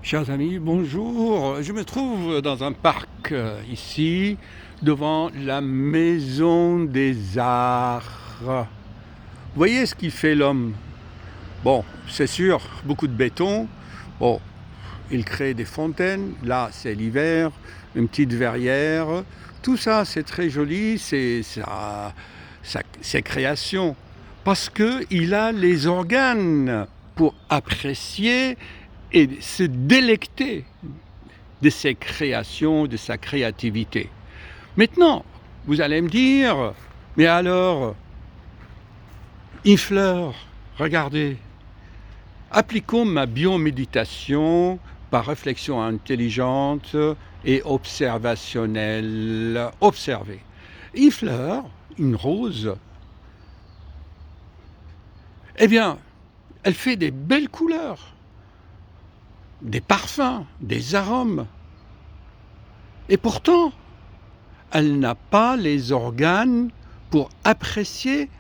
Chers amis, bonjour. Je me trouve dans un parc ici, devant la Maison des Arts. Vous voyez ce qu'il fait l'homme? Bon, c'est sûr, beaucoup de béton. Bon, il crée des fontaines. Là, c'est l'hiver, une petite verrière. Tout ça, c'est très joli, c'est création. Parce qu'il a les organes pour apprécier et se délecter de ses créations, de sa créativité. Maintenant, vous allez me dire, mais alors, une fleur, regardez, appliquons ma bioméditation par réflexion intelligente et observationnelle. Observez. Une fleur, une rose, eh bien, elle fait des belles couleurs, des parfums, des arômes. Et pourtant, elle n'a pas les organes pour apprécier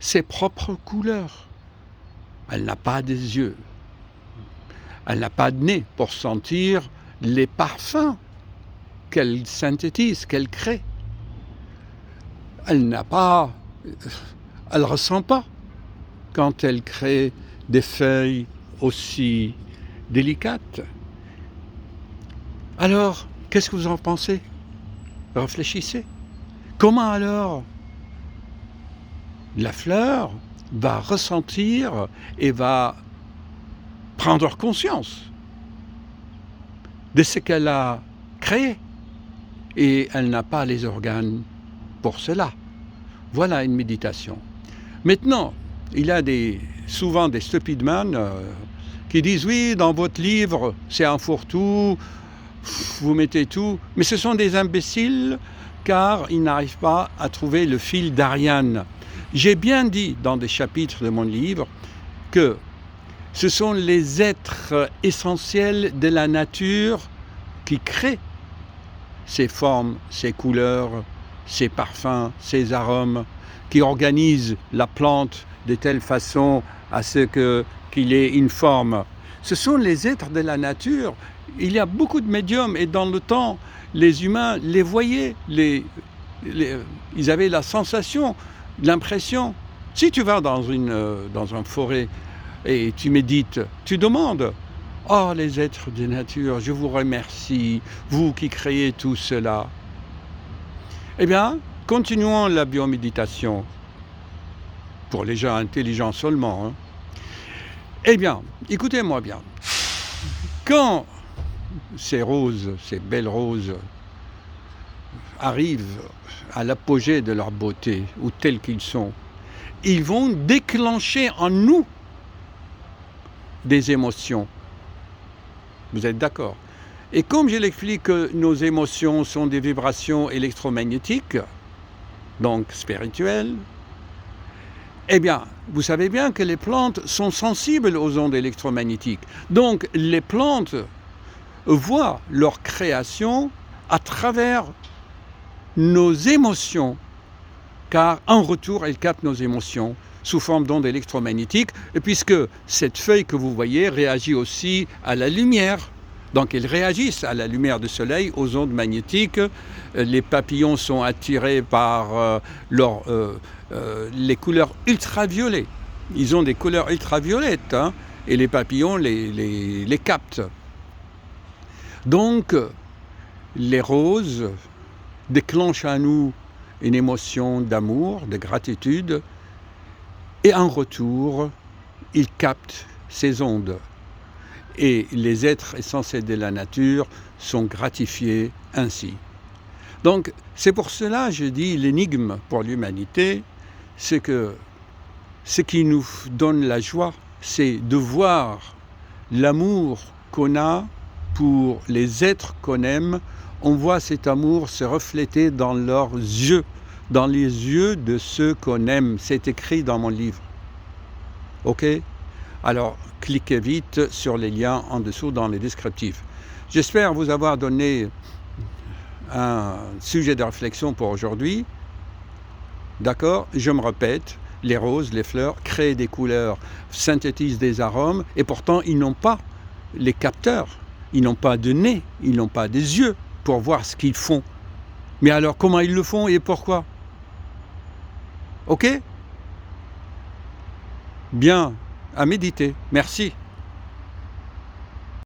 ses propres couleurs. Elle n'a pas des yeux. Elle n'a pas de nez pour sentir les parfums qu'elle synthétise, qu'elle crée. Elle n'a pas... Elle ne ressent pas quand elle crée des feuilles aussi délicates. Alors, qu'est-ce que vous en pensez? Réfléchissez. Comment alors la fleur va ressentir et va prendre conscience de ce qu'elle a créé? Et elle n'a pas les organes pour cela. Voilà une méditation. Maintenant, il y a souvent des stupidman qui disent « Oui, dans votre livre, c'est un fourre-tout, vous mettez tout. » Mais ce sont des imbéciles car ils n'arrivent pas à trouver le fil d'Ariane. J'ai bien dit dans des chapitres de mon livre que ce sont les êtres essentiels de la nature qui créent ces formes, ces couleurs, ces parfums, ces arômes, qui organisent la plante de telle façon à ce qu'il ait une forme. Ce sont les êtres de la nature. Il y a beaucoup de médiums et dans le temps, les humains les voyaient, ils avaient la sensation, l'impression. Si tu vas dans une forêt et tu médites, tu demandes « Oh les êtres de nature, je vous remercie, vous qui créez tout cela. » Eh bien, continuons la bioméditation, pour les gens intelligents seulement. Hein. Eh bien, écoutez-moi bien. Quand ces roses, ces belles roses, arrivent à l'apogée de leur beauté, ou tels qu'ils sont, ils vont déclencher en nous des émotions. Vous êtes d'accord? Et comme je l'explique que nos émotions sont des vibrations électromagnétiques, donc spirituelles, eh bien, vous savez bien que les plantes sont sensibles aux ondes électromagnétiques. Donc, les plantes voient leur création à travers nos émotions, car en retour, elles captent nos émotions sous forme d'ondes électromagnétiques, et puisque cette feuille que vous voyez réagit aussi à la lumière. Donc elles réagissent à la lumière du soleil, aux ondes magnétiques. Les papillons sont attirés par les couleurs ultraviolettes. Ils ont des couleurs ultraviolettes, hein, et les papillons les captent. Donc, les roses déclenchent à nous une émotion d'amour, de gratitude, et en retour, ils captent ces ondes. Et les êtres essentiels de la nature sont gratifiés ainsi. Donc, c'est pour cela, je dis, l'énigme pour l'humanité, c'est que ce qui nous donne la joie, c'est de voir l'amour qu'on a pour les êtres qu'on aime. On voit cet amour se refléter dans leurs yeux, dans les yeux de ceux qu'on aime. C'est écrit dans mon livre. Ok? Alors, cliquez vite sur les liens en dessous dans les descriptifs. J'espère vous avoir donné un sujet de réflexion pour aujourd'hui. D'accord? Je me répète, les roses, les fleurs créent des couleurs, synthétisent des arômes, et pourtant ils n'ont pas les capteurs Ils n'ont pas de nez, ils n'ont pas des yeux pour voir ce qu'ils font. Mais alors, comment ils le font et pourquoi? Ok? Bien, à méditer. Merci.